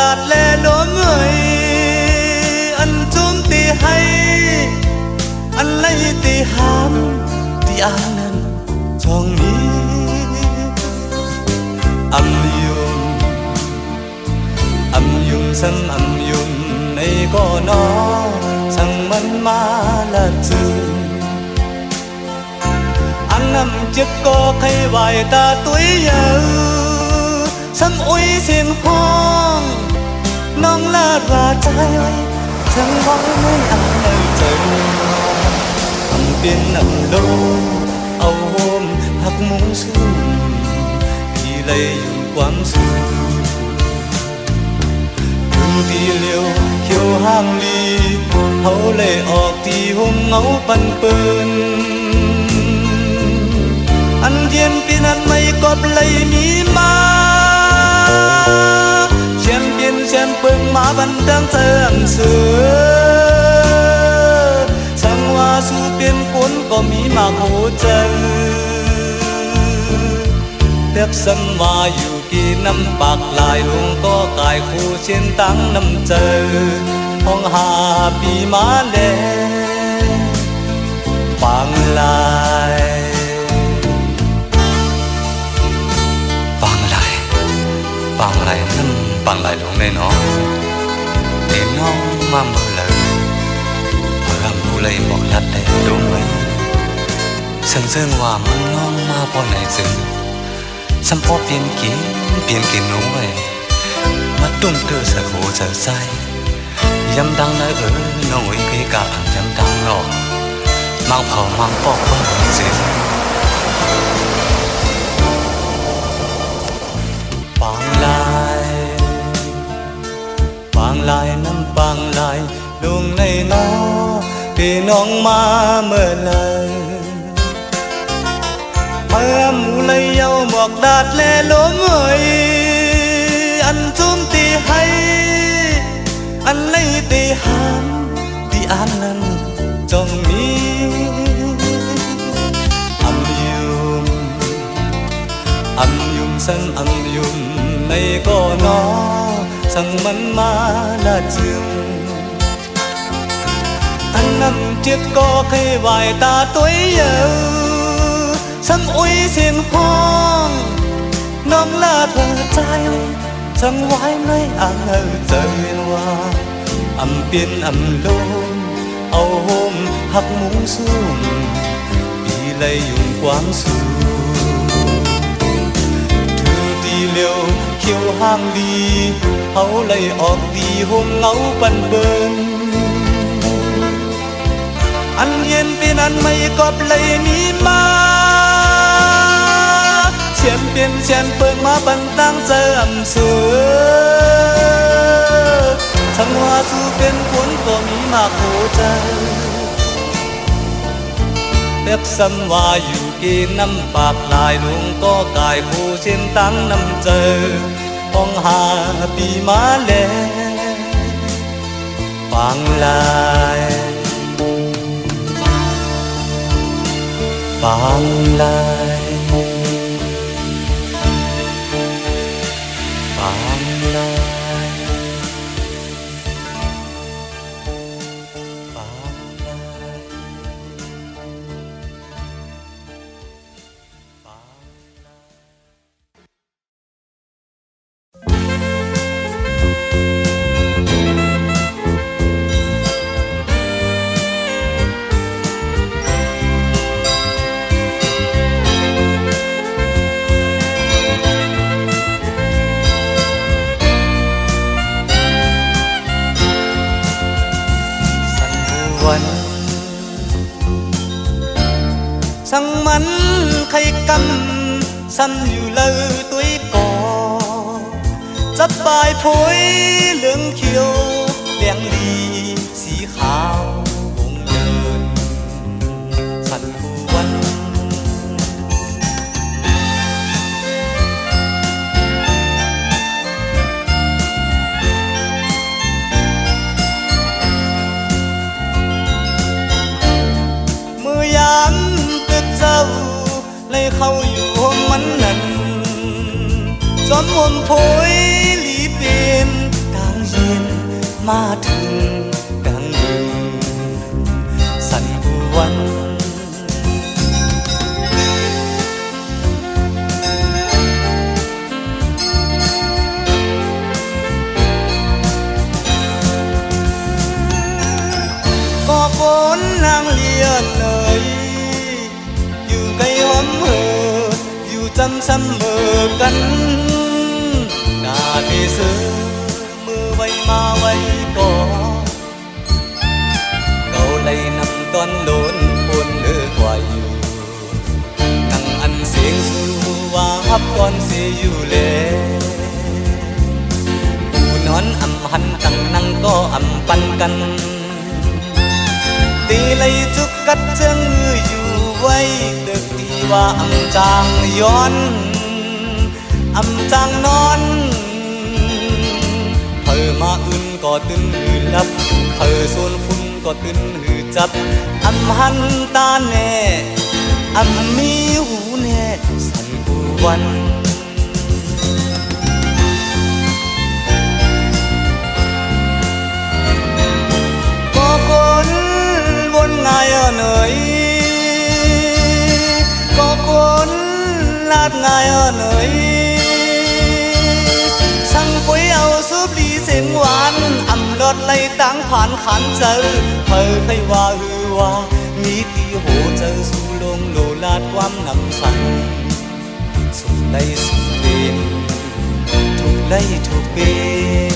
đạt lệ lúa người anh chung tì hay anh lấy tì ham tì an anh trong mi âm yum sân âm yum này có nó sang mân ma là chừng anh nằm chiếc có khay vài ta tuổi nhớ sân ôi xin hoang non la và trái ơi chẳng nói mấy anh nơi trời âm biên nằm lâu âu hôm hắc muốn xuống thì lấy quán xuống thương thì liều khiêu hang ly hấu lệ ọt thì hôm ngấu bần bơn anh diên pin anh mây cọp lấy mi ma chen pin chen bưng má bần đang thơm sữa sang hoa su pin cuốn có mi mà khổ chân đẹp sân màอยู่กี่น้ำปากลายลุงก็กายคู่เช่นตั้งน้ำเจอห้องหาปีมาแลปังลายนั่นปังลายลุงในน้องเห็นน้องมาเมื่อเลยเพื่อมูเลยบอกลัดได้รู้ไหมซึ่งว่ามันน้องมาพอไหนจึงสัมพอเปลี่ยนกินน้อยมาตุ้มเตอสะโขจะใส่ยำดังนะน้อยเกกะยำดังหรอกมังเผามังปอกก็เสียปางลายน้ำปางลายลุงในน้อพี่น้องมาเมื่อไรเมื่อมูเลยเยาหมอกดาดแลล้มเอ่ยอันจุ่มตีให้อันเลยตีหามตีอันนั้นจงมีอัมยุมสันอัมยุมในก็น้อสั่งมันมาละจึงอันนำเจ็ดก็เคยไหวตาตัวเยอะสังอุ้ยเสียงห้องน้องลาเธอใจสังไว้ไม่อ่างเจอว่าอัมเปลี่ยนอัมลมเอาโฮมหักมุ้งซุ่มปีเลยยุ่งความสูliều khiêu hang đi hấu lấy ọt đi hôm ngấu bần bơn anh yên pin anh mây cọp lấy mi ma chen pin chen bưng má bần tăng giờ ẩm sữa sang hoa su pin cuốn có mi mà khổ chân đẹp sâmว่าอยู่กี่น้ำปากลายลุงก็กายคู่เช่นตั้งน้ำเจอห้องหาปีมาแลปังลายปังลายปังลายsang mắn khay căm sănอยู่เลยตุ้ยก่อจับปลายพวยเหลืองเขียวแดงดีสีขาววงเดินสันผู้วันมือยามเลยเข้าอยู่มันนั่นจอมมนโพยลีเปลี่ยนกา มาถึงกลางดึกสั่นผู้วันก็ฝนนางเลียนเลยอยู่ไกลหอมเหออยู่จำซ้ำเบอกันหน้าที่เสือมือไว้มาไว้ก่อนเก่าไหลนำตอนโดนปนเลือกว่าอยู่นั่งอันเสียงสู่ว่าฮับก่อนเสียอยู่แล้วผู้นอนอำหันตั้งนั่งก็อำปันกันตีเลยจุกกัดเจิงอยู่ไว้เด็กที่ว่าอำจางย้อนอำจางนอนเธอมาอื่นก็ตื่นหือลับเธอส่วนฝุ่นก็ตื่นหือจับอำหันตาแน่อำมีหูแน่สั่นกูวันก็คนวนง่ายเหนื่อยก็คนลาดง่ายเหนื่อยสั่งปุ๋ยเอาซุปดีเสียงหวานอำลดไหลตั้งผ่านขันเจอเธอใครว่าหรือว่ามีที่โหเจอสู่ลงโลลาดความนำสั่งสุดได้สุดเป็นถูกได้ถูกเป็น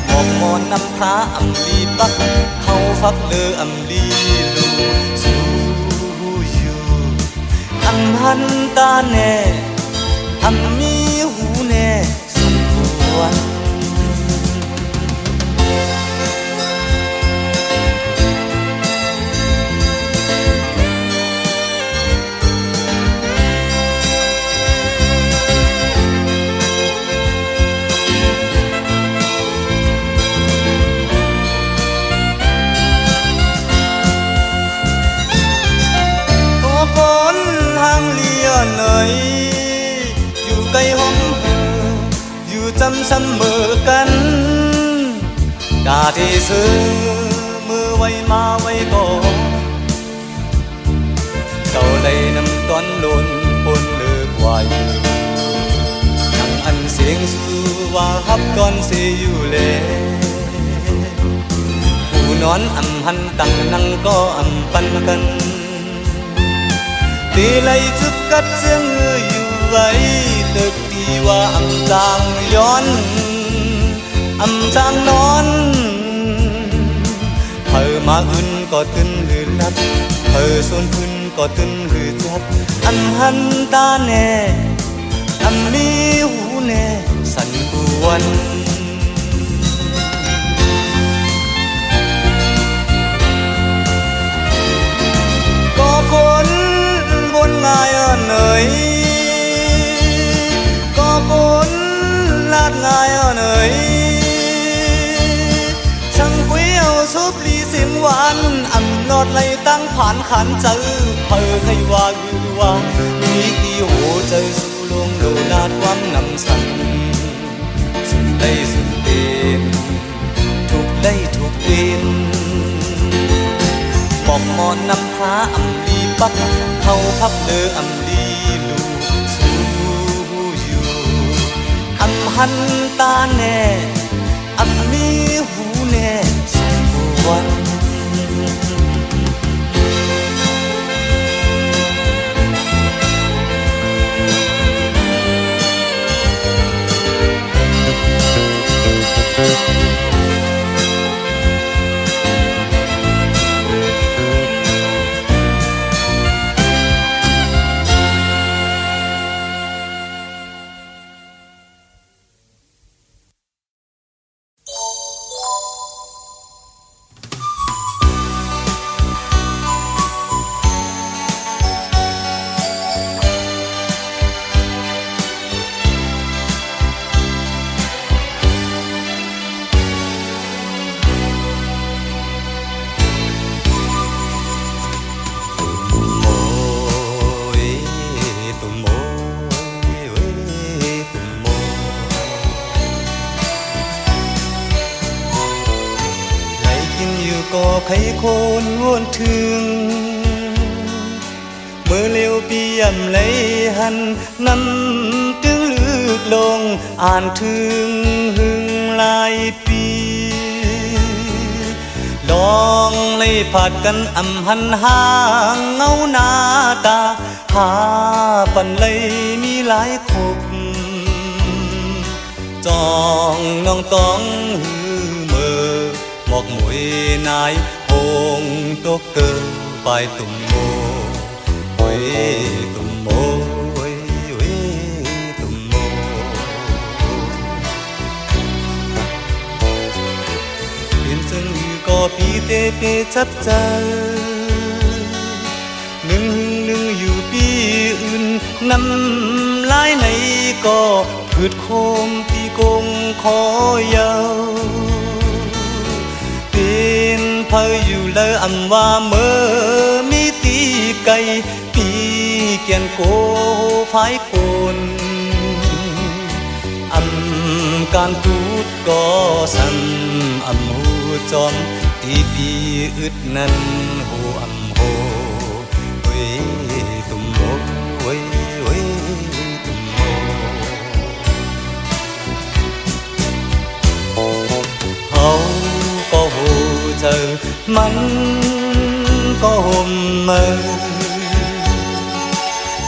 บอกมอนนำพระอำลีปักเขาฟักเลออำลีลูสู่อยู่อำหันตาแน่อำมีหูแน่สันปวนเลยอยู่ไกลหอมเหออยู่จำซ้ำเบอกันดาที่ซื้อมือไว้มาไว้ก่อนเก่าเลยนำตอนหล่นปนเลือกว่าอยู่นั่งอันเสียงสู่ว่าฮับก่อนเสียอยู่แล้วผู้นอนอำหันตั้งนั่งก็อำปันกันตีไหลจุกกัดเสียงอยู่ไว้ตึกที่ว่าอำจางย้อนอำจางนอนเธอมาอื่นก็ตื่นหือลับเธอส่วนพื้นก็ตื่นหือจับอำหันตาแน่อำมีหูแน่สั่นกวนก็คนวนง่ายเหนื่อยก็คนลาดง่ายเหนื่อยช่างปุ๋ยเอาซุปลีเสียงหวานอำลอดไหลตั้งผ่านขันเจอเธอใครว่าหรือว่ามีที่โหเจอสู่ลงโลลาดความนำสั่งสุดได้สุดเป็นถูกได้ถูกเป็นบอกมอนนำพระอำลีปักเขาพับเลืออำลีลูสู่อยู่อำหันตาแน่อำมีหูแน่สันปวน ก็ไขโคนวนถึงเมื่อเลี้ยวเปี่ยมเลยหันน้ำตึงลึกลงอ่านถึงหึงหลายปีลองเลยผัดกันอำหันห่างเงาหน้าตาหาปันเลยมีหลายคบจองน้องต้องหือเมื่อหมอกมวยนายโฮงตกเกอไปตุ่มโมโอ้ยตุ่มโมโอ้ยโอ้ยตุ่มโมเปลี่ยนจึงก็ปีเตเปจับใจหนึ่งอยู่ปีอื่นน้ำลายในก็พืดโคมปีกงคอยาวเป็นเพออยู่เลยอำว่าเมื่อมีตีไก่ปีเกียนโกภายโกนอำการพูดก็สั่นอำหูจอมตีปีอึดนั้นหูอำโหเว้ยตุ่มโมเว้ยเว้ยตุ่มโมเขาก็หูเจอมันก็ห่มเมื่อ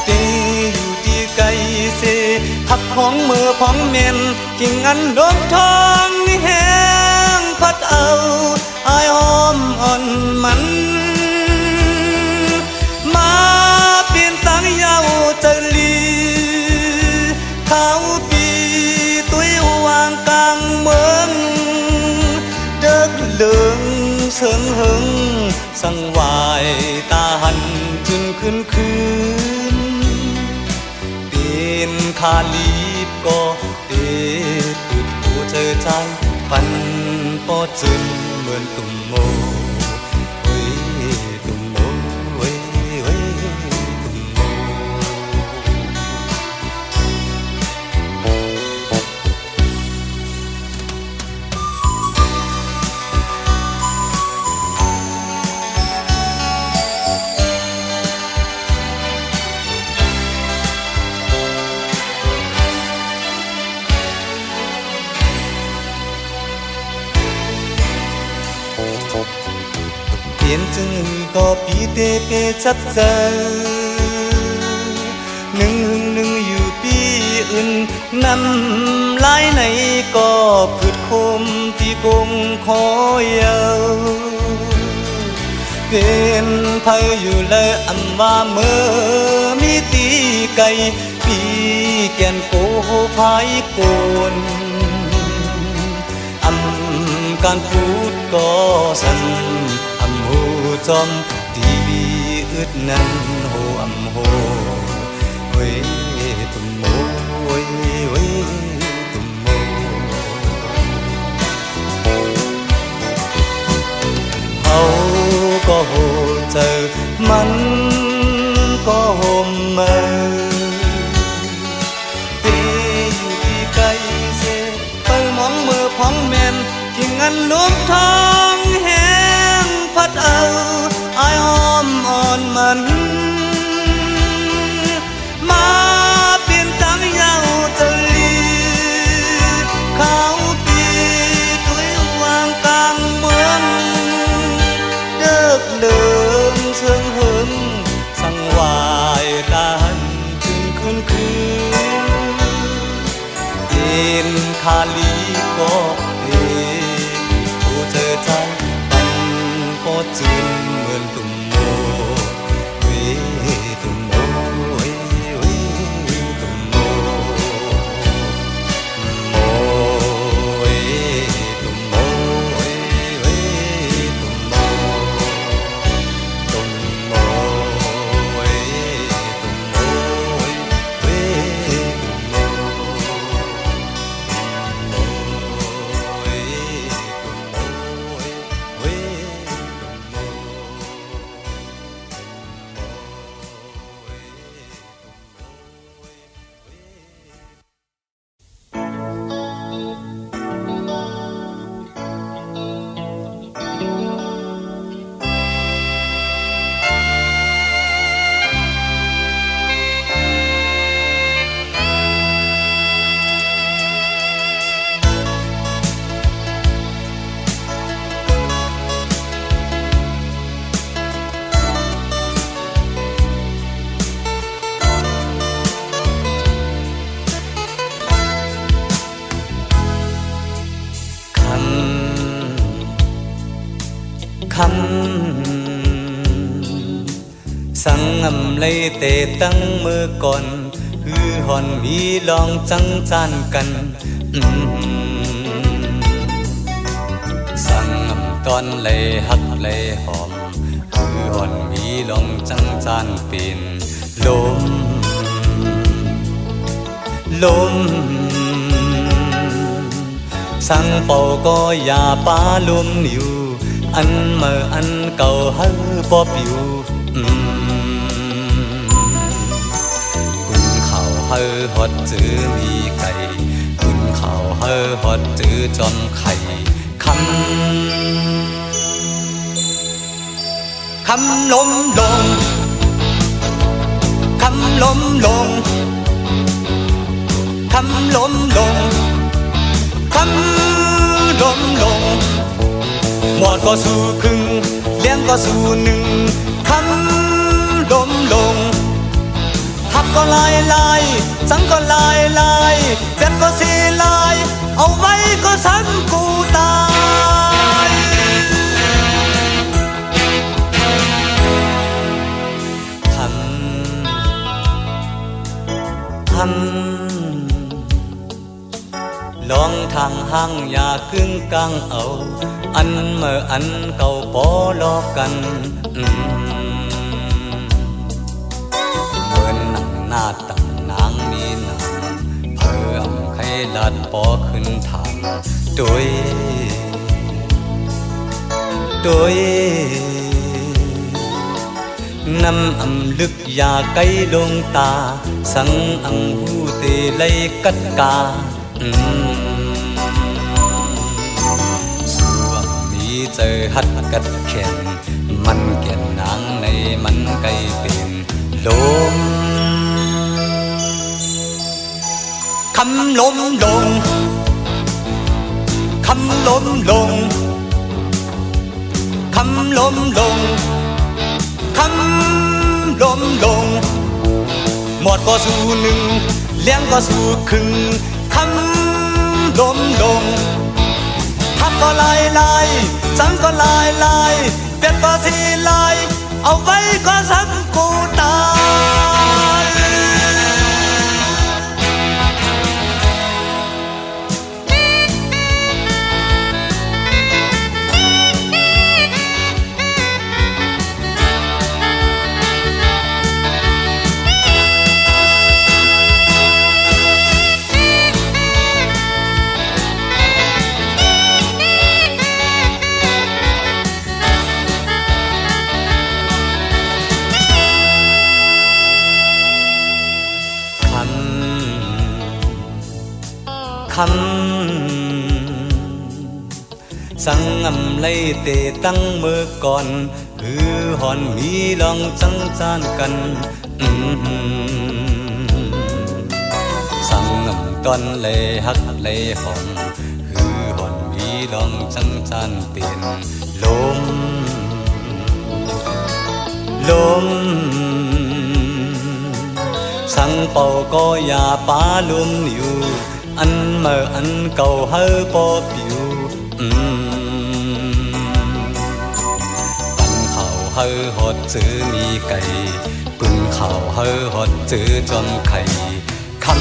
ตีอยู่ที่ไกลเสพักของมือของเมนกิ่งอันดมทองแห้งพัดเอาอายหอมอ่อนมันมาเปลี่ยนตั้งยาวจะลีเขาปีตุ้ยวางกลางเมืองเดิกเลืองเสิงหึงสังวายตาหันจึงคืนเปลี่ยนคาลีบก็เอ็ดอึดหัวเจอใจพันปอจึนเหมือนตุ่มโมเว้ยตุ่มโมเว้ยเว้ยตุ่มโมเปลี่ยนจึงก็ปีเตเปจับใจหนึ่งอยู่ปีอื่นน้ำลายในก็พืดคมที่กงคอยาวเป็นไผอยู่เลยอำว่าเมื่อมีตีไก่ปีแก่นโกภายโกนอำการพูดก็สั่นอำหูจอมตีบีอึดนั้นโหอำโหเว้ยตุ่มโมเว้ยเว้ยตุ่มโมเขาก็โหเจอมันก็โหมเมื่อตีอยู่ที่ไกลเสไปมองมือของแม่นกิ่งอันลุ่มทองแห้งพัดเอาอายหอมอ่อนมันมาเปลี่ยนตั้งยาวจะลีเขาปีตุ้ยวางกลางเมืองเดิกเดิมเชิงหึงสังวายตาหันจึงคืนเอ็นคาลีก็เอ็นเจอใจปันปอจึนเหมือนตุ่มโมเว้ยตุ่มโมเว้ยเว้ยตุ่มโมโมเว้ยตุ่มโมเว้ยเว้ยตุ่มโมตุ่มโมเว้ยตุ่มโมเว้ยตุ่มโมเว้ย ำเลยเตะตั้งมือก่อนคือหอนมีลองจังจานกันสั่งตอนเลยหักเลยหอมคือหอนมีลองจังจานเป็นลมลมสั่งเป่าก็อย่าป้าลมอยู่อันเมื่ออันเก่าเฮาบ่ปิวกุนข่าวเฮาฮอดจื้อมีไก่กุนข่าวเฮาฮอดจื้อจอมไข่คำลมลงคำลมลงคำลมลงคำลมลงหมอดก็สู่ครึ่งเลี้ยงก็สู่หนึ่งคำลมลงหักก็ลายลายสังก็ลายลายเป็ดก็สีลายเอาไว้ก็สันกูตายคำลองทางห้างอย่าครึ่งกลางเอาอันเมื่ออันเก่าปอลอกันเหมือนหนังหน้าตังนางมีหนังเพิ่มไข่ลัดปอขึ้นทางโดยน้ำอำลึกยาไกลลงตาสังอังหูเตเลยกัดกาส่วงมีเจอหัดกัดแขนมันแก่นนางในมันไกลเป็นลมคำลมลงคำลมลงคำลมลงคำลมลงหมดก็สู่หนึ่งเลี้ยงก็สู่ครึ่งคำลมลงหักก็ลายลายสังก็ลายลายเป็ดก็สีลายเอาไว้ก็สังกูตายคำสั่งอำไลเตะตั้งมือก่อนคือหอนมีลองจังจานกันสั่งอำตอนเลยหักเลยหอมคือหอนมีลองจังจานเป็นลมลมสั่งเป่าก็อย่าป้าลมอยู่อันเมื่ออันเก่าเฮาปอปิวปันเขาเฮาหดจื้อมีไก่ปืนเขาเฮาหดจื้อจนไข่คำ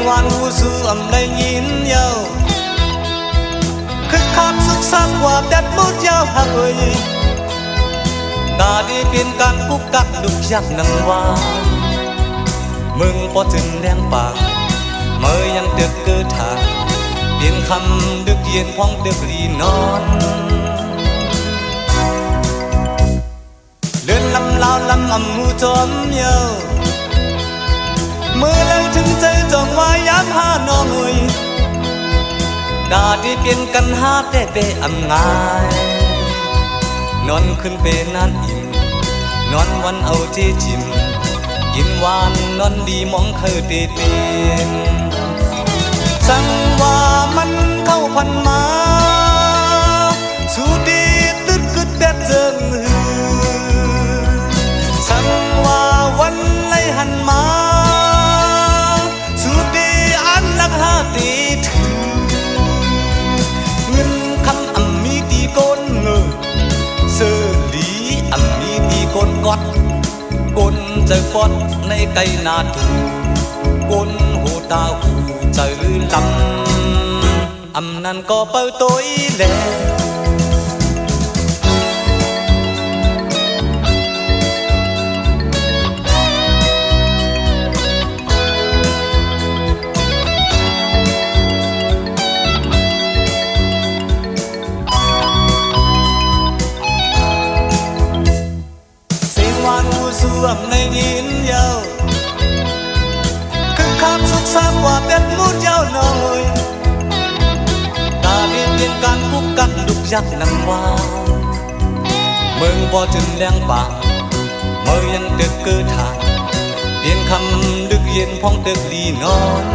วานหูสู่อำได้ยินเยาคึกคักสุข สักว่าแดดมุดยาวหักเอ่ยตาดีเป็นการกุกกักดุกยักนังว่ามึงพอถึงแดงปากเมื่อยังเดือกเกิดทางเปลี่ยนคำดึกเย็นพ้องดึกลีนอนเลื่อนลำลาวลำอำมูจอมเยาเมื่อแล้วถึงใจจองว่าย้ำหาน้องเอ่ยดาดีเปลี่ยนกันหาแต่เปอำงายนอนขึ้นเปนานอิ่มนอนวันเอาเจจิมกินหวานนอนดีมองเคยเปเป็นสั่งว่ามันเข้าพันมาสู้ดีตึดกึดแดดเจิงหือสั่งว่าวันไล่หันมาสู้ดีอันลักหาตีถือเงินคำมีตีโกนเงือเสือหลีมีตีโกนกอดกนใจฟอดในไก่นาถูกนหูตาหูใจลำนั้นก็เปิดตัวแลในยินยาวคือคำสุขสักว่าเป็นมูดยาวน้อยตาเรียนเรียนการกุกกักดุกยักนังว่าเมืองบ่ถึงแรงป่าเมื่อยังเด็กเกิดทางเรียนคำดึกเย็นพ้องเด็กลีนอน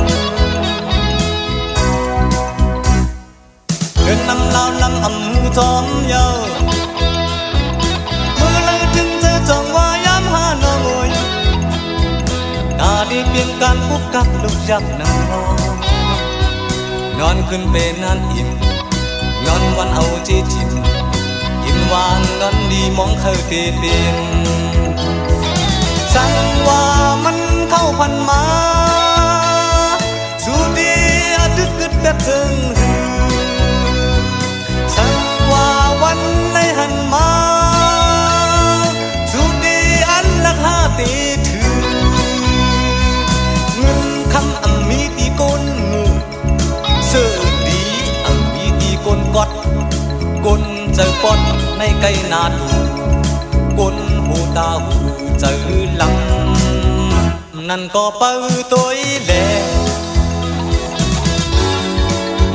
เดินนำลาวลำอำมูจอมยาวเมื่อเลยถึงเจอจองว่าน้องเอ๋ยตาดีเปลี่ยนการกุกกักลุกยักนังนอนขึ้นเป็นนานอิ่มนอนวันเอาเจจิมกินหวานนอนดีมองเคยเป็นสั่งว่ามันเข้าพันมาสู้ดีดึกกึดแบบเจิงหือสั่งว่าวันในหันมาตีถือเงินคำมีตีโกนงูเสือดีมีตีโกนกอดกนเจอปอดในไก่นาดูกนหูตาหูเจอลำนั่นก็เปิดตัวแล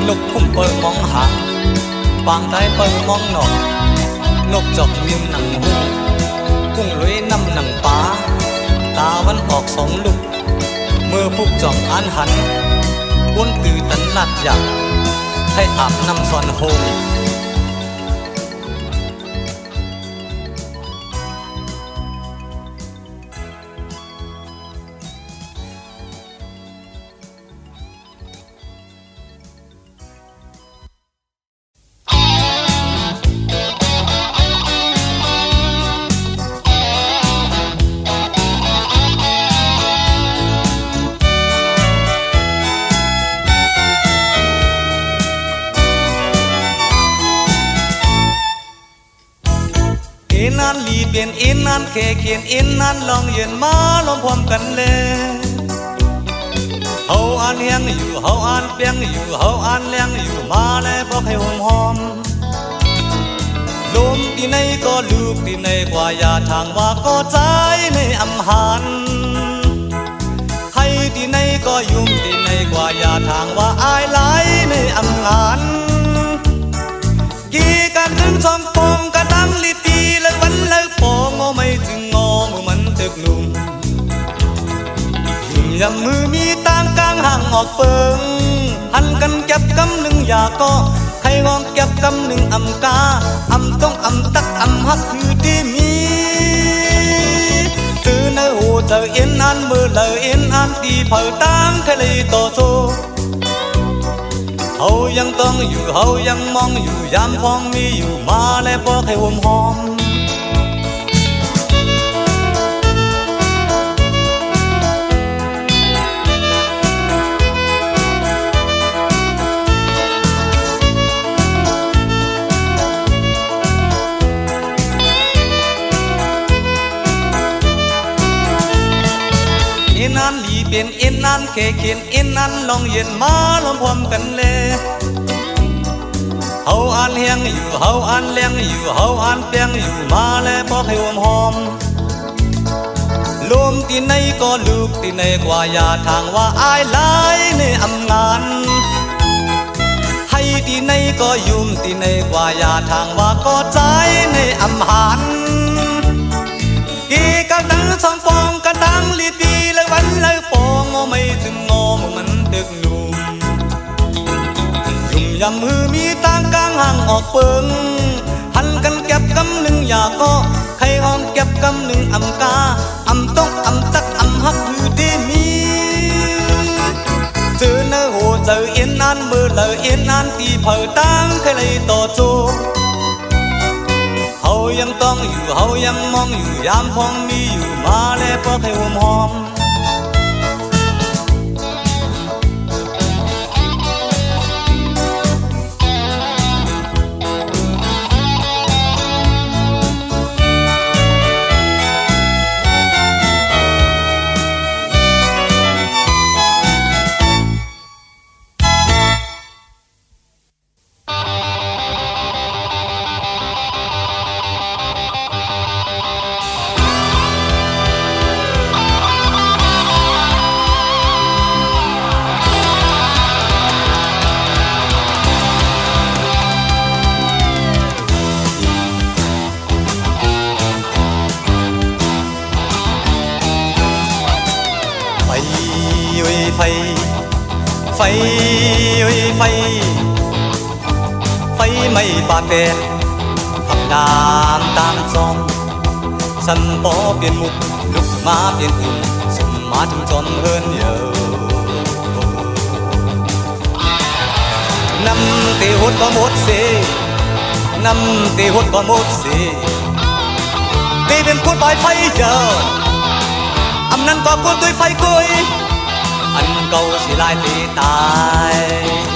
นกคุ้มเปิดมองหางปางได้เปิดมองนอกนกจอกนิ่มหนังหูกุ้งลุยน้ำหนังปลาตาวันออกสองลูกเมื่อพุกจ่องอันหันวนตื่นตันลัดอยากให้อาบน้ำซอนโฮมนานลีเปลี่ยนอินนานเคเขียนอินนานลองเย็นมาลองพร้อมกันเลยเฮาอ่านเฮียงอยู่เฮาอ่านเปียงอยู่เฮาอ่านเลี้ยงอยู่มาแล้วบอกให้หอมหอมลมที่ไหนก็ลูกที่ไหนกว่าอย่าทางว่าก็ใจในอำหันใครที่ไหนก็ยุ่งที่ไหนกว่าอย่าทางว่าอายไหลในอำงานกี่กันถึงสองปองกระดังลิตีเลยวันเลยปองงอไม่ถึงงอมือมันตึกหนุ่มยุ่มยำมือมีต่างกลางห่างออกเปิงหันกันเก็บกำหนึ่งอย่าก็ใครงองเก็บกำหนึ่งอำกาอำต้องอำตักอำฮักคือที่มีตื่นในหูเธอเอ็นอันมือเลยเอ็นอันตีเผาตั้งทะเลต่อโซเฮายังต้องอยู่เฮายังมองอยู่ยามพองมีอยู่มาแล้วบอกให้หอมหอม านหลีเปลี่ยนเอ็นนานเคเขียนเอ็นนานลองเย็นมาล้อมพร้อมกันเลยเฮาอ่านเฮียงอยู่เฮาอ่านเลี้ยงอยู่เฮาอ่านเปียงอยู่มาแล้วพอให้หอมลมที่ไหนก็ลูกที่ไหนกว่าอย่าทางว่าอายหลายในอำงานให้ที่ไหนก็ยุ่มที่ไหนกว่าอย่าทางว่าก็ใจในอำหารกี่กระตังสองปองกระตังลีตีเลยวันเลยปองงอไม่ถึงงอมันดึกหนุ่มยุ่มยำมือมีต่างกลางห่างออกเปิงหันกันเก็บกำหนึ่งอย่าก็ใครห้องเก็บกำหนึ่งอำกาอำต้องอำตักอำฮักคือได้มีเจอเนื้อโหเจอเอ็นนานมือเลยเอ็นนานตีเผาตั้งใครเลยต่อโจเฮายังต้องอยู่เฮายังมองอยู่ยามพองมีอยู่มาแล้วพอให้หอมไฟไฟไฟไฟไม่บาดแผลขับน้ำตามซองสันปอเปลี่ยนมุกลุกมาเปลี่ยนอุ่นสมมาถึงจนเฮินเยอะนำตีหดก็หมดเสนำตีหดก็หมดเสตีเป็นคนปลายไฟเยอะอำนั้นก็คนด้วยไฟกุยอันเก่าสิลายตีตาย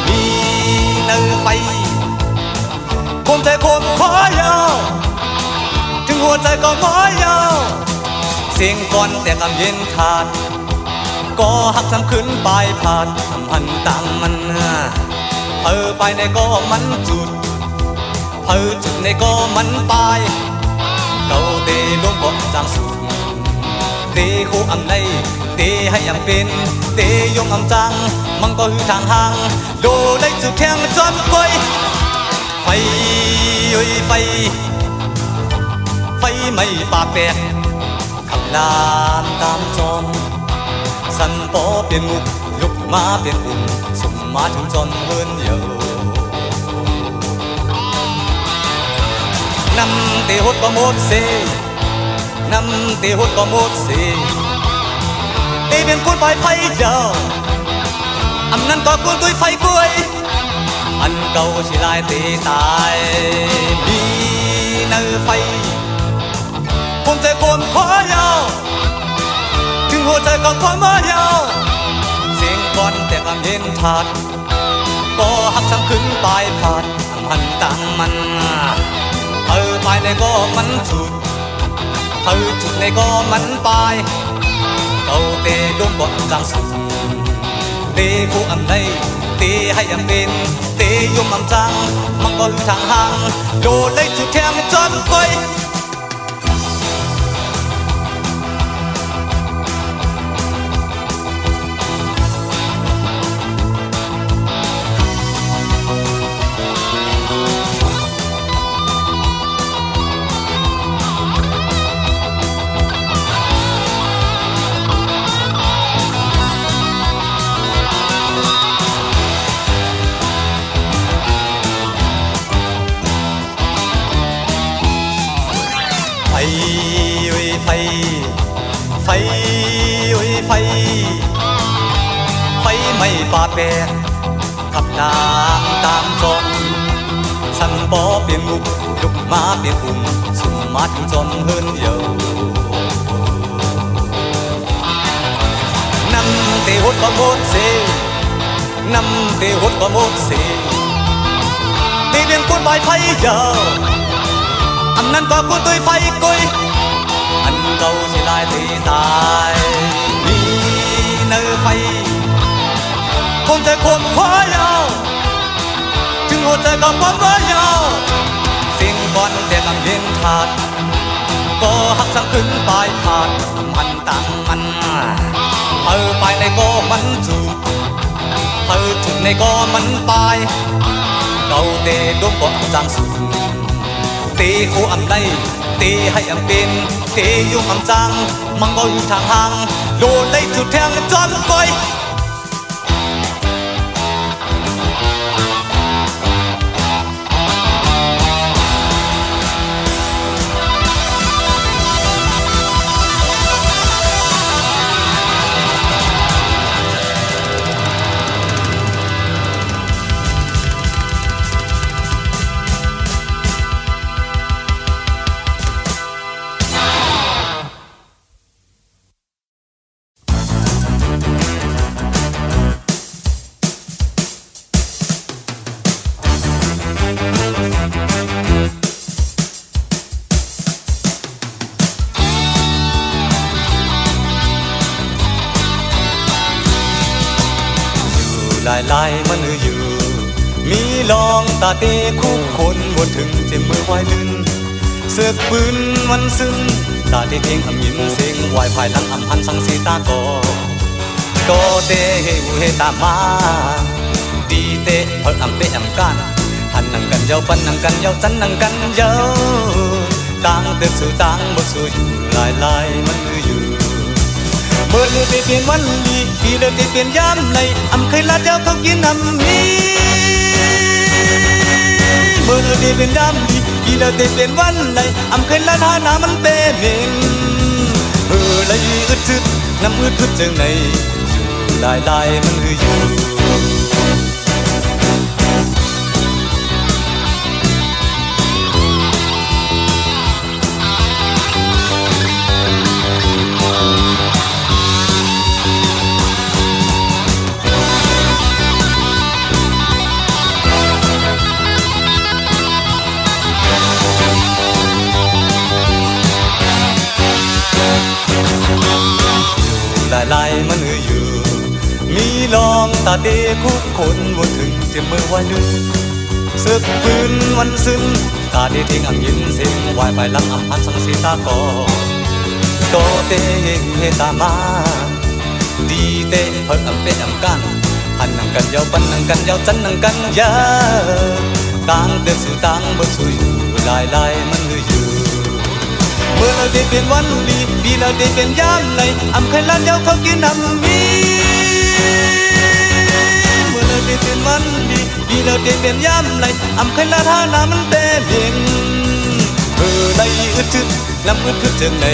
มีเนื้อไฟคมใจคมขอยาวถึงหัวใจก็ขอยาวเสียงก่อนแต่กำเย็นขาดก็หักทำขึ้นปลายผาดทำพันต่างมันไปในก็มันจุดจุดในก็มันปลายเก่าเตะลงบ่จางสุดเตะคู่อำในเตะให้ยังเป็นเตะยงอำจังมันก็หือทางห่างโดได้จุดแทงจอมก้อยไฟไฟไฟไม่ปากแตกขับน้ำตามจอมสันปอเปลี่ยนมุกลุกมาเปลี่ยนอุ่นสมมาถึงจนเฮินเยอะนำเตะหดก็หมดเสนำเตะหดก็หมดเสเตะเป็นคนปลายไฟเจ้าอำนั้นก็คนตุยไฟกุยอันเก่าสิลายเตะตายมีเนื้อไฟคมใจคมขอยาวถึงหัวใจก็ขอมายาวเสียงก่อนแต่กำเย็นถาดก็หักซ้ำขึ้นปลายผาดมันต่างมันไปในก็มันจุดจุดในก็มันปลายเก่าเตะดงบ่จางสุดเตะคู่อำในเตะให้ยังเป็นเตะยมอำจังมันก็ทางห่างโดดได้จุดแทงจอมก้อยไฟไม่ปาแปดขับน้ำตามจอมสันปอเปลี่ยนมุกลุกมาเปลี่ยนอุ่มสมมาถึงจนเฮินเยอะนำเตะหดก็หมดเสนำเตะหดก็หมดเสตีเป็นคนปลายไฟเยอะอำนั้นก็คนตุยไฟกุยอันเก่าสิลายตีตายมี ไฟคนใจคนคว้ายาวถึงหัวใจกับความว่ายาวสิ่งก่อนแต่กำเย็นขาดก็หักสั่งขึ้นปลายขาดมันต่างมันไปในก็มันจูบจุดในก็มันปลายเราเตะดวงก็จางสูงตีคู่อำได้ตีให้อำเป็นตียุ่งอำจังมันก็อยู่ทางห่างโดนได้จุดแทงจอมก้อยลายมันอยู่มีลองตาเตะคุกคนวนถึงเจ็บมือควายลื่นเสือกปืนมันซึมตาเตะเทงอำยินเสียงวายภายหลังอำพันสังสีตาก็เตะเฮวเฮตามาดีเตะเพิ่งอำเตะอำกันหันนังกันเย้าปันนังกันเย้าจันนังกันเย้าต่างเติบสู่ต่างบทสู่อยู่ลายมันอยู่เมื่อเลือดเปลี่ยนวันดีปีเลือดเปลี่ยนยามในอำเคยลาดเจ้าเขากินอำมีเมื่อเลือดเปลี่ยนยามดีปีเลือดเปลี่ยนวันในอำเคยลาดหาน้ำมันเปลี่ยนเลยอึดทึดน้ำอึดทึดจังในอยู่ลายมันอยู่ลายมันอยู่มีลองตาเตะคุกคนวนถึงเจ็บมือวายลื่นเสือกปืนวันซึมตาเตะทิ้งอังยินเสียงวายไปหลังอำพันสังสีตาก็เตะเฮตามาดีเตะเพิ่งอำเป็นอำกันหันนังกันเย้าปันนังกันเย้าจันนังกันเย้าต่างเดินสู่ต่างบนสู่อยู่ลายมันอยู่เมื่อเราได้เป็นวันดีปีเราได้เป็นยามในอำเคยลานเย้าเขากินอำมีเมื่อเราได้เป็นวันดีปีเราได้เป็นยามในอำเคยลานหาน้ำมันเต็มเย็นในอึดทึดน้ำอึดทึดจังใน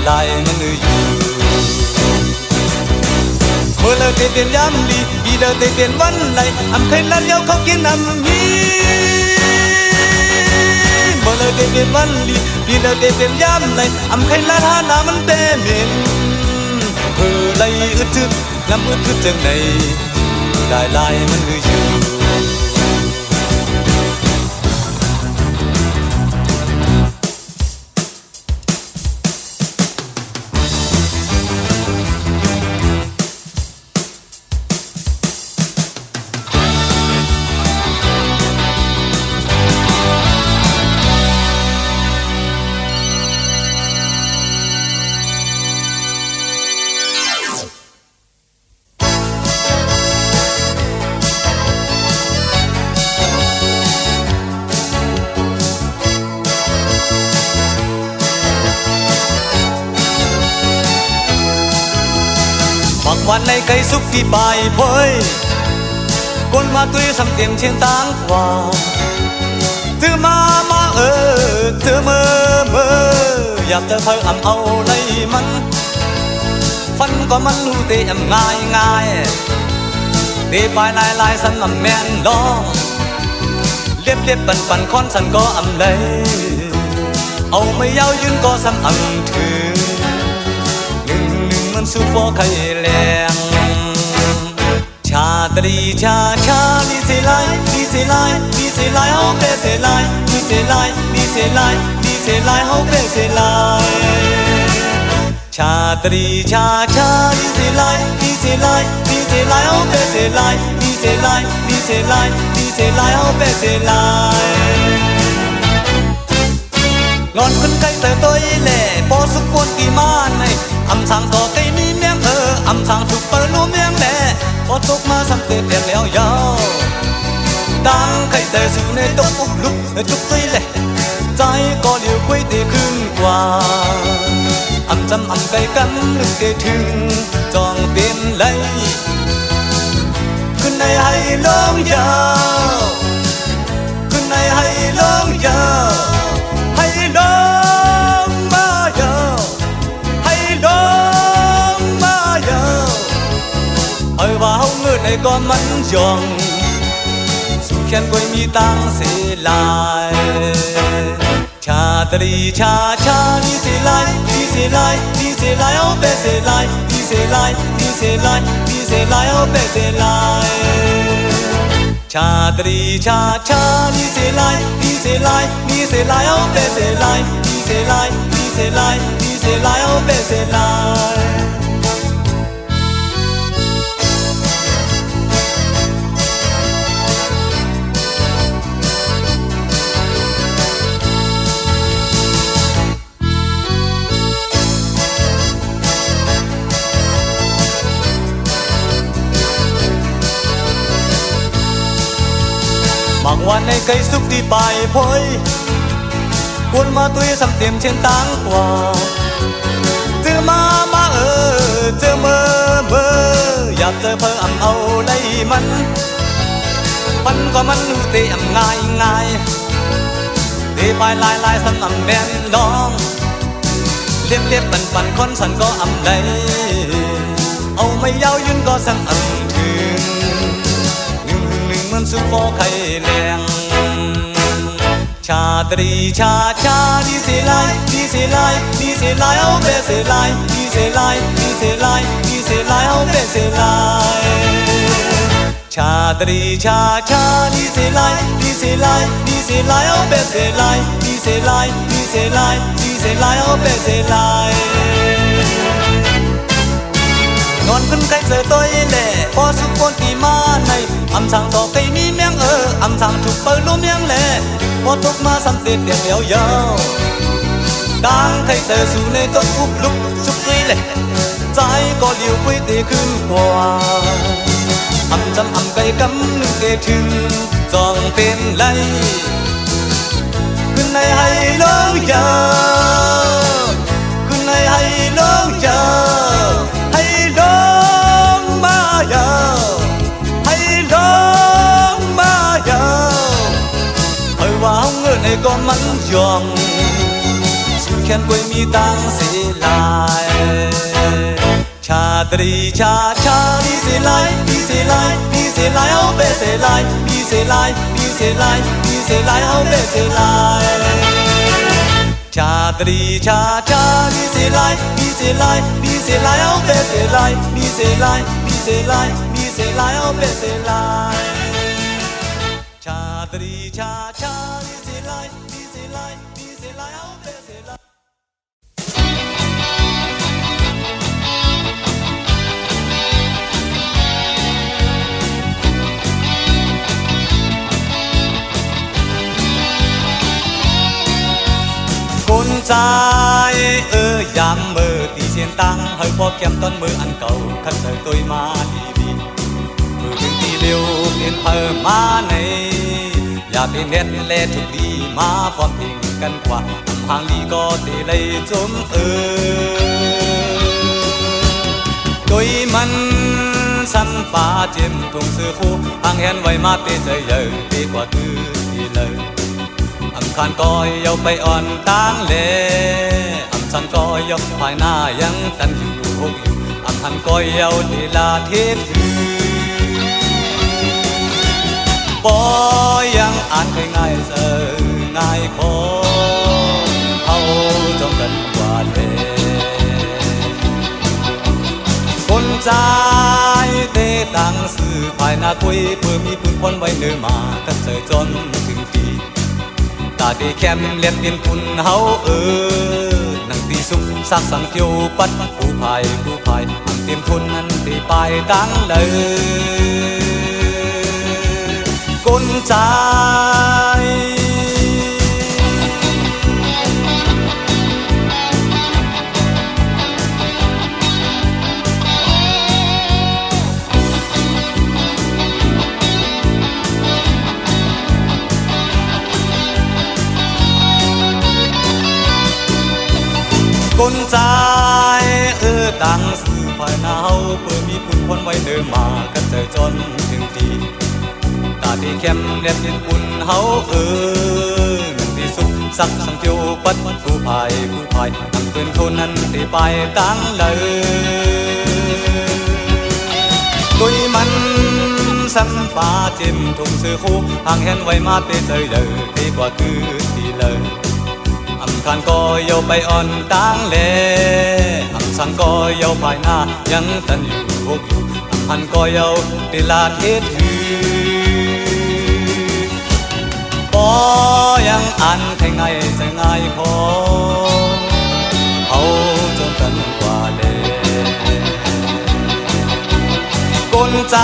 ลายมันอยู่เมื่อเราได้เป็นยามดีปีเราได้เป็นวันในอำเคยลานเย้าเขากินอำมีเมื่อเราได้เป็นวันดีปีเราได้เป็นยามในอำเคยลาดหาน้ำมันเต็มเย็นเลยอึดทึดน้ำอึดทึดจังในลายมันอยู่วันในcây xúc đi bài với con ma túy sắm tiền trên táng quà thứ ma thứ mơอยากจะเธอเอาในมันฟันก็มันรู้เตะง่ายเตะไปลายสันแม่นดองเรียบปั่นค้อนสันก็เลยเอาไม่ยาวยืนก็ซ้ำถือมันสู้บ่ใครแรงชาตรีชาดีเสลายเฮาเปเสลายดีเสลายเฮาเปเสลาย ชาตรีชาชาดีเซไลดีเซไลดีเซไลเอาเปเซไลดีเซไลดีเซไลดีเซไลเอาเปเซไลงอนคนไกลแต่ตัวเล่พอสุกวนกี่มาในอำสั่งต่อไกนี้เมียงอำสั่งถูกเปิดรู้เมียงแหล่พอตกมาสำเร็จเรียงแล้วยาวดังไข่แต่สู่ในตกอุกลุกจุกตีเล่ใจก็เลี้ยวกุ้ยตีขึ้นกว่าอำจำอำไก่กันนึกได้ถึงจองเป็นไหลขึ้นในให้ลงยาวขึ้นในให้ลงยาวให้ลงมายาวให้ลงมายาวให้ว่าเฮาเงินในก้อนมันยองสุขแค้นกุ้ยมีตังเสียลายชาตรีชาชาดีเซไลดีเซไลดีเซไลเอาเปเซไลดีเซไลดีเซไลดีเซไลเอาเปเซไลชาตรีชาชาดีเซไลดีเซไลดีเซไลเอาเปเซไลดีเซไลดีเซไลดีเซไลเอาเปเซไลบางวันในไกลสุขที่ไปพอยวนมาตุยสำเต็มเช่นตังกว่าเจอมาเจอเมื่ออยากเจอเพิ่มเอาไล่มันก็มันหูเตะง่ายเตะไปลายสำนำแม่นดองเรียบปันคนสันก็ไล่เอาไม่ยาวยืนก็สั่งถึงมันสุโขไข่แรงชาตรีชาชาดีเซไลดีเซไลดีเซไลเอาเปเซไลดีเซไลดีเซไลดีเซไลเอาเปเซไลชาตรีชาชาดีเซไลดีเซไลดีเซไลเอาเปเซไลดีเซไลดีเซไลดีเซไลเอาเปเซไลนอนขึ้นไกลเจอตัวเล่พอสุกคนที่มาในอำสั่งต่อไกนี้เมียงอำสั่งถูกเปิดรู้เมียงแหล่พอตกมาสำเร็จเรียงแล้วยาวดังไข่เจอสู่ในต้นอุกลุกจุกตีเล่ใจก็เลี้ยวกุ้ยตีขึ้นกว่าอำจำอำไก่กำนึกได้ถึงจองเป็นไหลขึ้นในให้ลงยาวขึ้นในให้ลงยาวให้ลงมายาวให้ลงมายาวให้ว่าเฮาเงินในก้อนมันยองสุขแค้นกุ้ยมีตังเสียลายชาตรีชาชาดีเซไลดีเซไลดีเซไลเอาเปเซไลดีเซไลดีเซไลดีเซไลเอาเปเซไลชาตรีชาชาดีเซไลดีเซไลดีเซไลเอาเปเซไลดีเซไลดีเซไลดีเซไลเอาเปเซไลชาตรีชาชาดีเซไลดีเซไลดีเซไลเอาเปเซไลคนใจยามมือตีเสียนตังให้พอแก้มต้นมืออันเก่าขันเจอตัวมาดีมือถึงตีเดียวเปลี่ยนเพิ่มมาในอย่าเป็นเน็ตเล่ทุกดีมาพร้อมพิงกันกว่าห่างลีก็ตีเลยจมโดยมันสันป่าเจ็มทงซื้อคู่ห่างเห็นไว้มาเปใจเยอะดีกว่าคือดีเลยอำคานก็ยกไปอ่อนต่างเลอำสันก็ยกภายหน้ายังตันอยู่หกอยู่อำหันก็ยาวลีลาเทศปอยังอ่านง่ายเสือง่ายคอเขาจงกันกว่าเลคนใจเตะตังสื่อภายหน้าคุยเพื่อมีปืนพ้นไว้เนื้อมากันเจอจนถึงทีตาดีแคมเลียนดินคุณเฮานังตีสุก sắc sang tiêu bắt cú phai hàng tìm thôn ăn thì bài đáng lời con trai con trai tăng sự phải nào bờ miปุ่นคนไว้เดินมากันเจอจนถึงทีตาที่เข้มเล็บดินปุ่นเฮานั่นที่สุดสักสังเกียวปัดผู้พายทั้งปืนคนนั้นที่ไปตั้งเลยตุยมันสัมปาจิ้มทุ่งซื้อคู่ห่างเห็นไว้มาเตะเจอเลยดีกว่าคือที่เลยขันก็ยาวไปอ่อนตั้งเล่สังก็ยาวภายหน้ายังตันอยู่หกอยู่ขันก็ยาวติลาเทศถือปอยังอันแทงไงใจง่ายพอเอาจนกันกว่าเล่ก้นใจ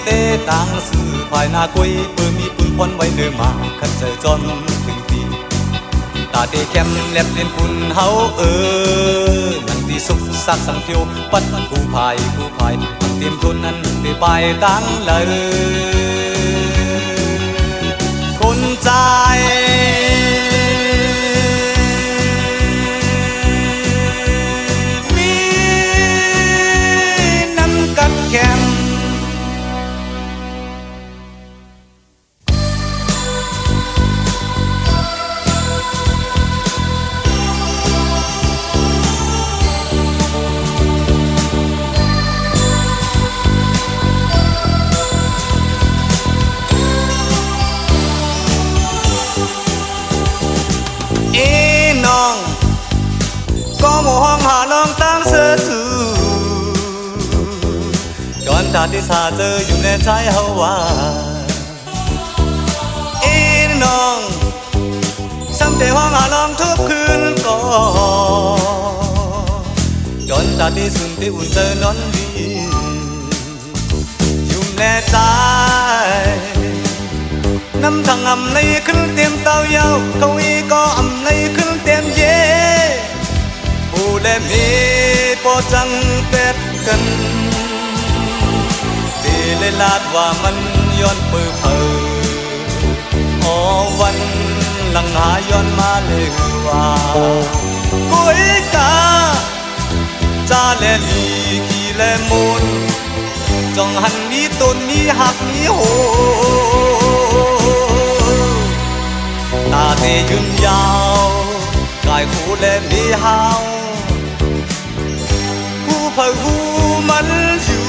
เตะตังสื่อภายหน้ากุยปืนมีปืนคนไว้เดินมาขันใจจนถึงทีตาที่เข้มเล็บเล่นปุ่นเฮานั่นที่สุกสักสังเทียวปัดผู้พายเตรียมทุนนั้นที่ไปตั้งเลยคนใจมีน้ำกัดแข็งก็มองหาน้องตั้งเสือสูย้อนตาที่สาเจออยู่ในใจเฮาว่าน้องซ้ำแต่ห้องหาน้องทุกคืนก่อนย้อนตาที่สุนที่อุ่นเจอนอนดีอยู่ในใจน้ำทางอำในขึ้นเต็มเต้าเยาเขาอีก็อำในขึ้นเต็มเย่ผู้เล่มีปอจังเป็ดกันตีเลยลาดว่ามันย้อนปื้อเผออ๋อวันหลังหาย้อนมาเลยว่ากุยกาจ้าแลลีขี่แลมูลจองหันมีต้นมีหักมีโหตาเตยืนยาวกายคู่แลมีหาวเผาหูมันอยู่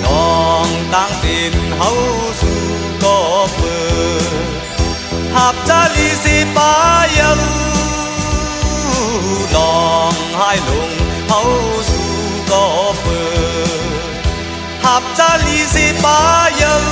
น้องตั้งตีนเฮาสู่ก็เปิดหับจาลีสิปายังลองให้ลงเฮาสู่ก็เปิดหับจาลีสิปายัง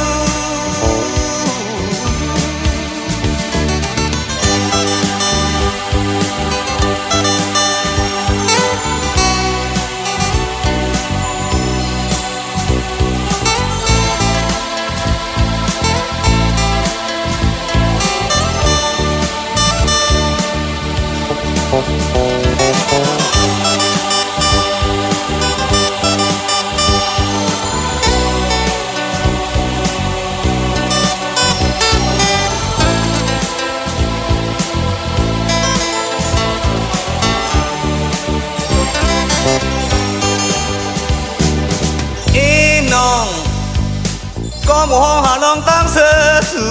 ก็มองหาน้องตั้งเสือสู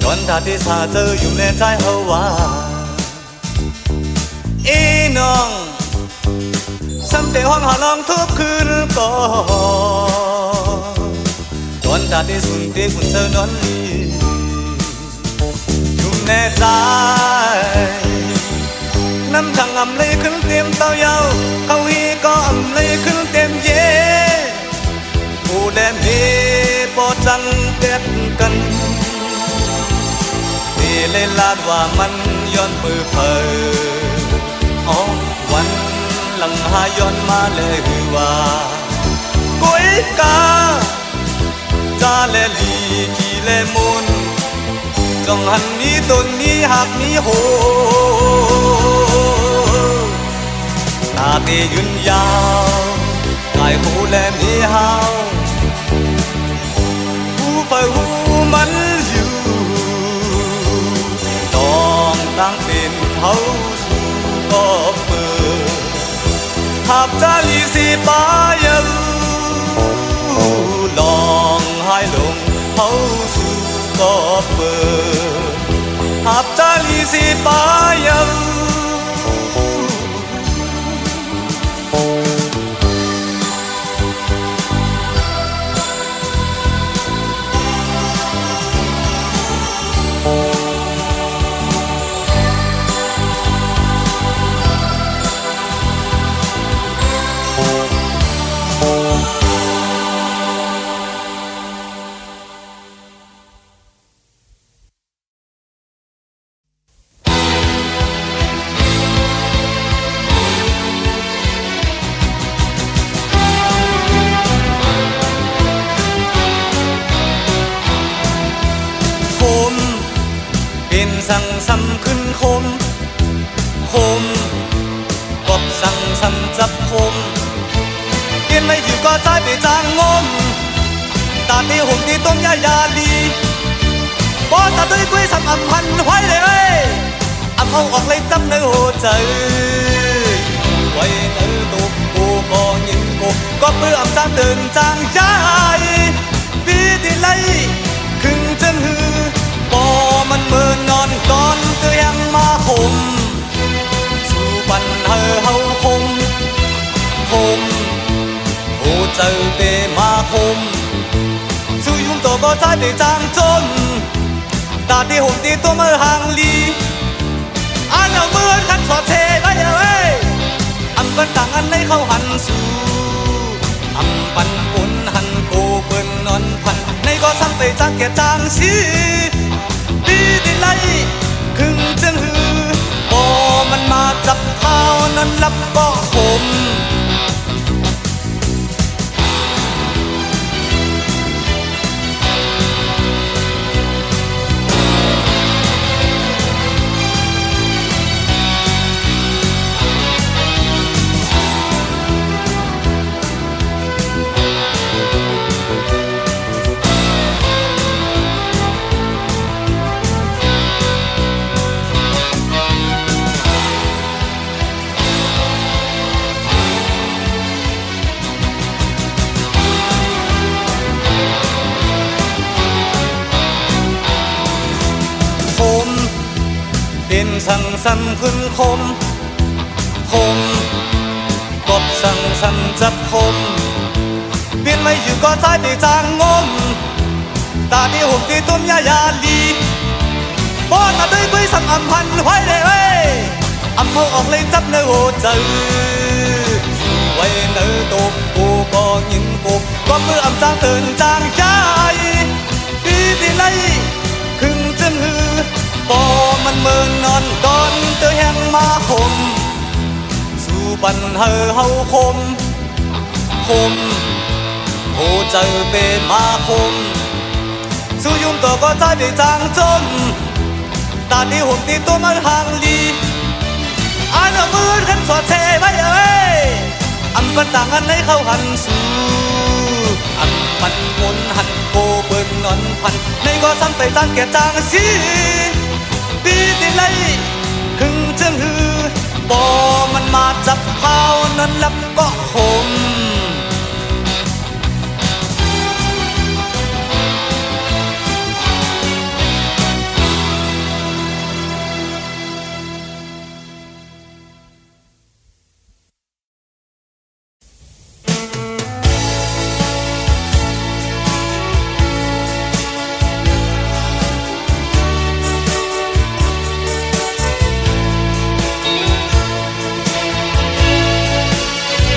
ย้อนตาที่สาเจออยู่ในใจเฮาว่าน้องซ้ำแต่ห้องหาน้องทุกคืนก่อนย้อนตาที่สุนที่คุณเจอนอนลีอยู่ในใจน้ำทางอำเลยขึ้นเต็มเต้าเยาเขาฮีก็อำเลยขึ้นเต็มเย่ผู้เล่มีปอจังเด็ดกันที่ เลยลาดว่ามันย้อนมือเพออ๋อวันหลังหาย้อนมาเลยว่ากุยกาจาเลลีกีเลมุนจงหันนี้ตนนี้หักนี้โหตาตียืนยาวกายหูแลมีหาวหูไปหูมันอยู่ต้องตั้งเป็นเขาสู่ก็เปิดหับจาลีสีปายาลองให้ลงเขาสู่ก็เปิดหับจาลีสีปายาสั่งซ้ำขึ้นคมกบสั่งซ้ำจับคมเปลี่ยนไม่อยู่ก็ใจไปจางงมตาตีหุ่มตีต้มยายาลีบ่ตาด้วยกุ้ยสั่งอำพันไว้เลยอำเอาออกเลยจำในหัวใจไว้ในตุกกูก็ยิงกูก็เพื่ออำจางเดินจางยายปีดีไลครึ่งจังหือบ่มันเมื่อนอนก่อนเตือนมาคมสู่ปันเฮาคมโอ้เจอเปมาคมสู่ยุ่งตัวก็ใจไปจางจนตาที่หุ่มตีตัวมือห่างลีอันเอามือขันสอดเทไว้เอ้ยอันเป็นต่างอันในเข้าหันสู่อันปันปุ่นหันโกเปิ้นนอนพันในก็ซ้ำไปจางแก่จางสีปีดีไลครึ่งจังหือบ่มันมาจับข้าวนั้นรับก็คมเป็นสั่งซ้ำขึ้นคมกบสั่งซ้ำจับคมเปลี่ยนไม่อยู่ก็ใจไปจางงมตาที่หุ่มตีต้มยายาลีบ่ตาด้วยกุ้ยสั่งอำพันไว้เลยอำเอาออกเลยจับในหัวใจไว้ในตุกกูก็ยิงกูก็เพื่ออำจางเตือนจางยายปีดีไลครึ่งจังหือบ่มันเมินนอนก่อนเตือนมาคมสู่ปันเฮาคมโอ้เจอเปมาคมสู่ยุ่งตัวก็ใจไปจางจมตาที่หุ่มตีตัวมันห่างลีอันเอามือขันสอดเทไว้เอ้ยอันเป็นต่างอันในเข้าหันสู่อันมันมุนหันโกเปิ้นนอนพันในก็ซ้ำไปจางแก่จางสีปีดีไลครึ่งจังหือบ่มันมาจับข้าวนั้นรับก็คม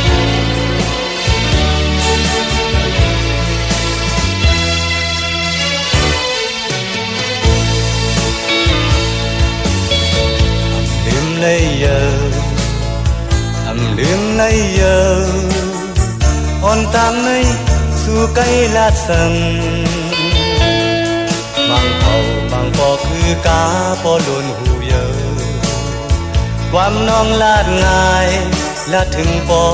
เ lấy giờ on tam nay su cây lát sầm mang thầu mang pò cứ cá pò luôn hù giờความน้องลาดง่ายลาดถึงปอ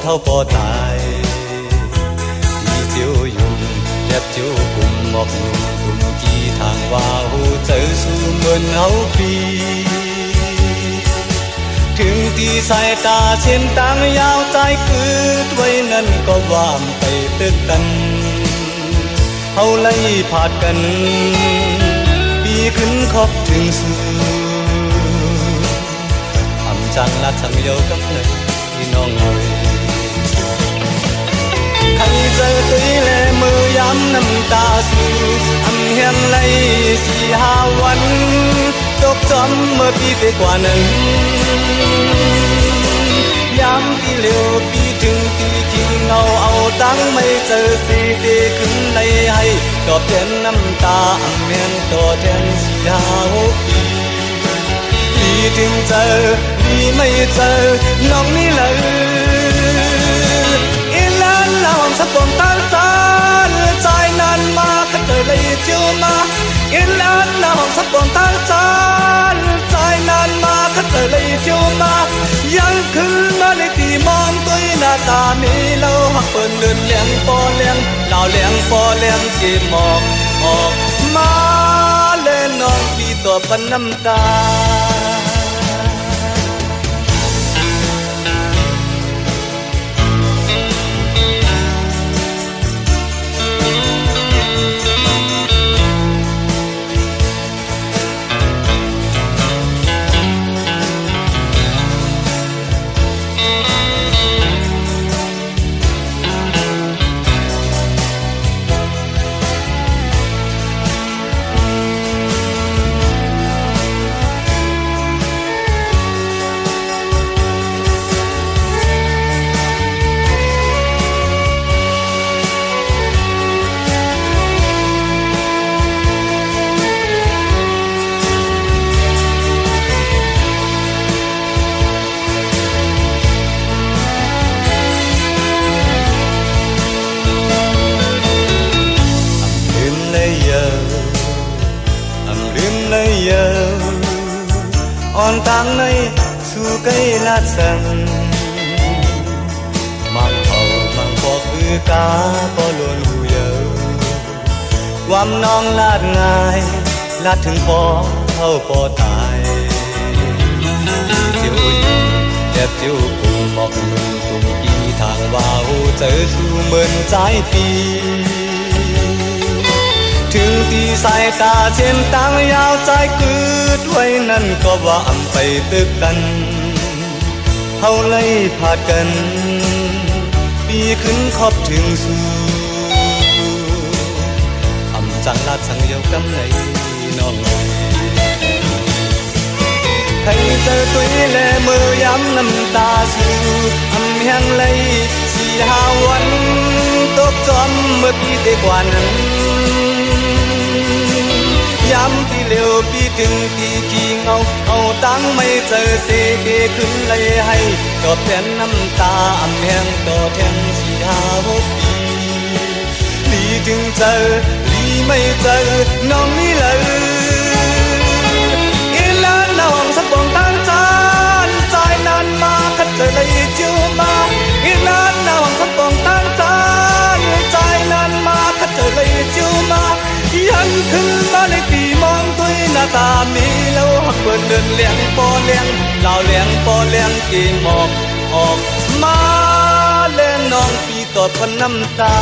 เท่าปอตายที่เจียวยุ่งเล็บเจียวกุมหมอกหนุ่มกุมกี่ทางว่าหูเจอสู้เหมือนเฮาปีถึงที่สายตาเช่นต่างยาวใจคืดไว้นั่นก็ว่ามไปตึกกันเฮาไล่ผาดกันปีขึ้นขอบถึงสูจังลาดสังโยกับเลยที่น้องหน่อยใครเจอตุยแลมือย้ำน้ำตาสูอำเฮียนไหล4-5 วันตกจอมเมื่อปีไปกว่านั้นย้ำปีเร็วปีถึงปีกินเอาตังไม่เจอสีดีขึ้นเลยให้ตอบแทนน้ำตาอำเฮียนต่อแทน4-5 ปีปีถึงเจอปีไม่เจอน้องนี่เลยอีลานลองสักปมตาตาใจนานมาก็เจอเลยเจียวมาอีลานลองสักปมตาตาใจนานมาก็เจอเลยเจียวมายังขึ้นมาในที่มองตัวหน้าตามีเราหักเปิดเลื่อนเลี้ยงปอเลี้ยงเหล่าเลี้ยงปอเลี้ยงกี่หมอกออกมาเล่นน้องปีตัวปันน้ำตาon tang nay su cây lát sần mang thầu mang pò cứ cá pò luôn hù giờ ความน้องลาดง่ายลาดถึงปอเท่าปอตายเจียวยุ่งแยบเจียวกุมหมอกหนุ่มกุมกี่ทางว่าหูเจอสู้เหมือนใจปีถึงที่สายตาเช่นต่างยาวใจคืดไว้นั่นก็ว่าอำไปตึกกันเฮาไล่ผาดกันปีขึ้นขอบถึงสูอำจังลาดสังโยกำไหนน้องใครเจอตุยแลมือย้ำน้ำตาสูอำเฮียงไหล4-5 วันตกจอมเมื่อปีได้กว่านั้นย้ำที่เร็วปีถึงปีขี้เอาตังไม่เจอเสียขึ้นเลยให้ตอบแทนน้ำตาอำแหงต่อแทน4-5 ปีดีถึงเจอดีไม่เจอน้องนี่เลยอีลานน้องสักปองตั้งจานใจนานมาก็เจอเลยเจียวมาอีลานน้องสักปองตั้งจานใจนานมาก็เจอเลยเจียวมายังขึ้นมาในปีมองตัวหน้าตามีแล้วหักเปิดเดินเลี้ยงปอเลี้ยงเหล่าเลี้ยงปอเลี้ยงกี่หมอกออกมาเล่นน้องปีตอดพันน้ำตา